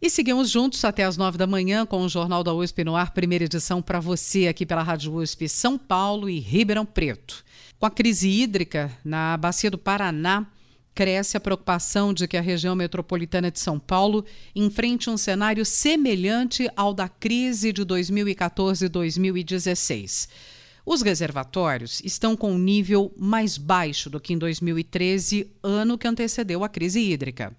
E seguimos juntos até às 9 da manhã com o Jornal da USP no ar, primeira edição para você aqui pela Rádio USP São Paulo e Ribeirão Preto. Com a crise hídrica na Bacia do Paraná, cresce a preocupação de que a região metropolitana de São Paulo enfrente um cenário semelhante ao da crise de 2014 e 2016. Os reservatórios estão com um nível mais baixo do que em 2013, ano que antecedeu a crise hídrica.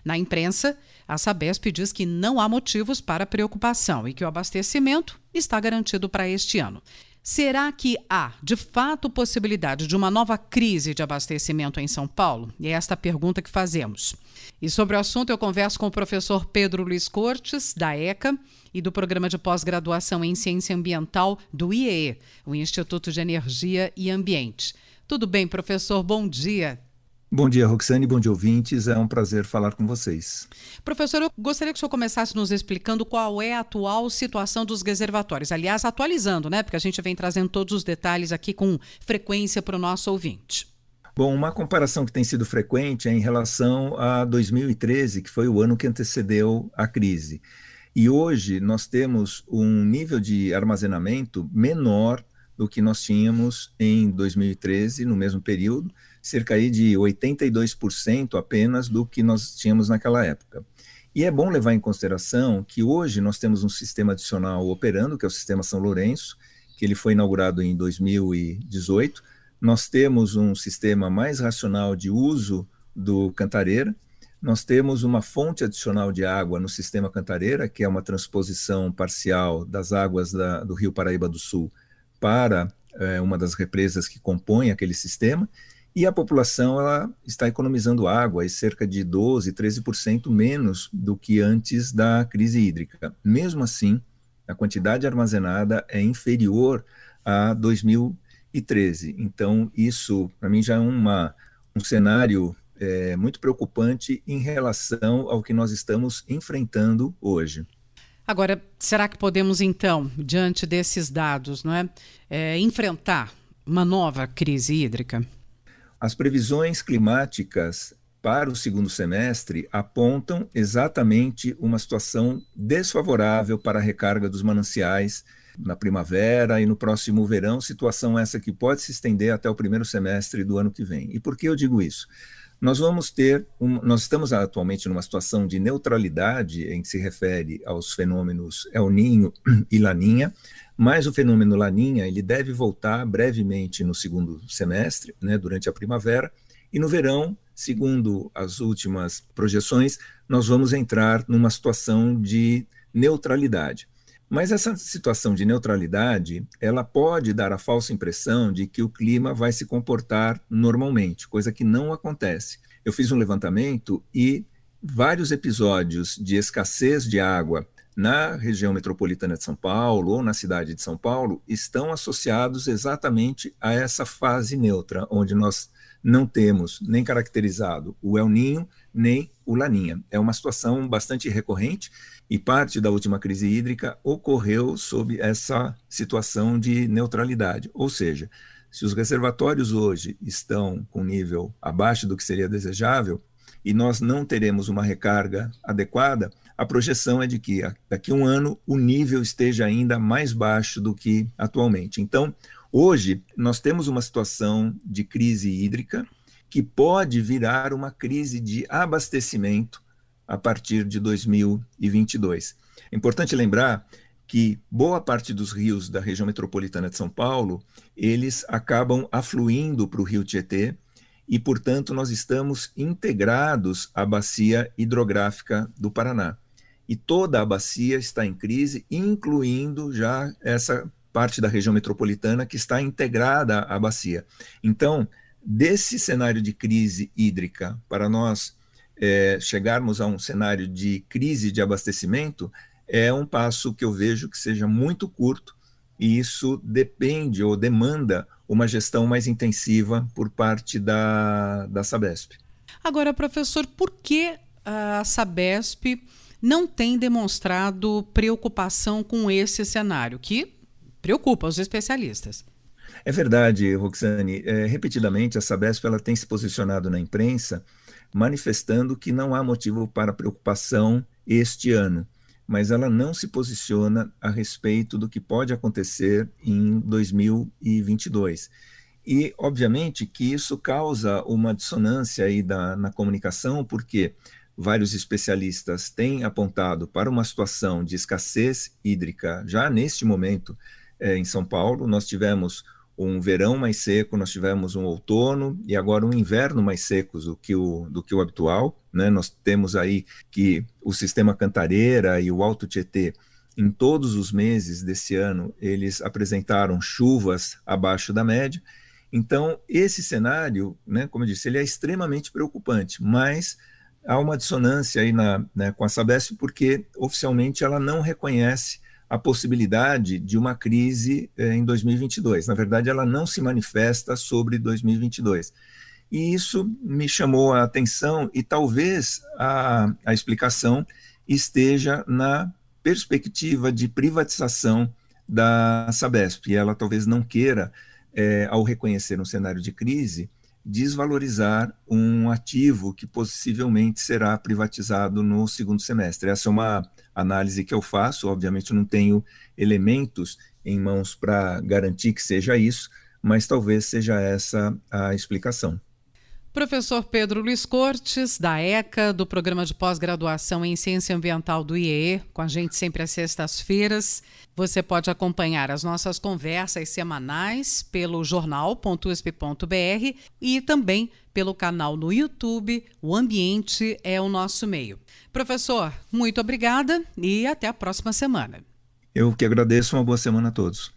Na imprensa, a Sabesp diz que não há motivos para preocupação e que o abastecimento está garantido para este ano. Será que há, de fato, possibilidade de uma nova crise de abastecimento em São Paulo? É esta a pergunta que fazemos. E sobre o assunto eu converso com o professor Pedro Luiz Cortes, da ECA, e do Programa de Pós-Graduação em Ciência Ambiental do IEE, o Instituto de Energia e Ambiente. Tudo bem, professor? Bom dia. Bom dia, Roxane, bom dia, ouvintes. É um prazer falar com vocês. Professor, eu gostaria que o senhor começasse nos explicando qual é a atual situação dos reservatórios. Aliás, atualizando, né? Porque a gente vem trazendo todos os detalhes aqui com frequência para o nosso ouvinte. Bom, uma comparação que tem sido frequente é em relação a 2013, que foi o ano que antecedeu a crise. E hoje nós temos um nível de armazenamento menor do que nós tínhamos em 2013, no mesmo período, cerca aí de 82% apenas do que nós tínhamos naquela época. E é bom levar em consideração que hoje nós temos um sistema adicional operando, que é o Sistema São Lourenço, que ele foi inaugurado em 2018. Nós temos um sistema mais racional de uso do Cantareira. Nós temos uma fonte adicional de água no sistema Cantareira, que é uma transposição parcial das águas do Rio Paraíba do Sul para uma das represas que compõem aquele sistema. E a população ela está economizando água em cerca de 12%, 13% menos do que antes da crise hídrica. Mesmo assim, a quantidade armazenada é inferior a 2013. Então, isso, para mim, já é um cenário muito preocupante em relação ao que nós estamos enfrentando hoje. Agora, será que podemos, então, diante desses dados, enfrentar uma nova crise hídrica? As previsões climáticas para o segundo semestre apontam exatamente uma situação desfavorável para a recarga dos mananciais na primavera e no próximo verão, situação essa que pode se estender até o primeiro semestre do ano que vem. E por que eu digo isso? Nós estamos atualmente numa situação de neutralidade em que se refere aos fenômenos El Niño e Laninha, mas o fenômeno Laninha ele deve voltar brevemente no segundo semestre, durante a primavera, e no verão, segundo as últimas projeções, nós vamos entrar numa situação de neutralidade. Mas essa situação de neutralidade, ela pode dar a falsa impressão de que o clima vai se comportar normalmente, coisa que não acontece. Eu fiz um levantamento e vários episódios de escassez de água na região metropolitana de São Paulo ou na cidade de São Paulo estão associados exatamente a essa fase neutra, onde nós não temos nem caracterizado o El Niño nem o Laninha. É uma situação bastante recorrente e parte da última crise hídrica ocorreu sob essa situação de neutralidade. Ou seja, se os reservatórios hoje estão com nível abaixo do que seria desejável e nós não teremos uma recarga adequada, a projeção é de que daqui a um ano o nível esteja ainda mais baixo do que atualmente. Então, hoje nós temos uma situação de crise hídrica que pode virar uma crise de abastecimento a partir de 2022. É importante lembrar que boa parte dos rios da região metropolitana de São Paulo, eles acabam afluindo para o rio Tietê e, portanto, nós estamos integrados à bacia hidrográfica do Paraná. E toda a bacia está em crise, incluindo já essa parte da região metropolitana que está integrada à bacia. Então, desse cenário de crise hídrica para nós chegarmos a um cenário de crise de abastecimento, é um passo que eu vejo que seja muito curto e isso depende ou demanda uma gestão mais intensiva por parte da Sabesp. Agora, professor, por que a Sabesp não tem demonstrado preocupação com esse cenário, que preocupa os especialistas? É verdade, Roxane. Repetidamente, a Sabesp ela tem se posicionado na imprensa manifestando que não há motivo para preocupação este ano, mas ela não se posiciona a respeito do que pode acontecer em 2022. E, obviamente, que isso causa uma dissonância aí na comunicação, porque vários especialistas têm apontado para uma situação de escassez hídrica já neste momento em São Paulo. Nós tivemos um verão mais seco, nós tivemos um outono e agora um inverno mais secos do que o habitual, né? Nós temos aí que o sistema Cantareira e o Alto Tietê, em todos os meses desse ano, eles apresentaram chuvas abaixo da média. Então, esse cenário, né, como eu disse, ele é extremamente preocupante, mas há uma dissonância aí com a Sabesp, porque oficialmente ela não reconhece a possibilidade de uma crise em 2022. Na verdade, ela não se manifesta sobre 2022. E isso me chamou a atenção e talvez a explicação esteja na perspectiva de privatização da Sabesp. E ela talvez não queira, ao reconhecer um cenário de crise, desvalorizar um ativo que possivelmente será privatizado no segundo semestre. Essa é uma análise que eu faço, obviamente eu não tenho elementos em mãos para garantir que seja isso, mas talvez seja essa a explicação. Professor Pedro Luiz Cortes, da ECA, do Programa de Pós-Graduação em Ciência Ambiental do IEE, com a gente sempre às sextas-feiras. Você pode acompanhar as nossas conversas semanais pelo jornal.usp.br e também pelo canal no YouTube. O Ambiente é o nosso meio. Professor, muito obrigada e até a próxima semana. Eu que agradeço, uma boa semana a todos.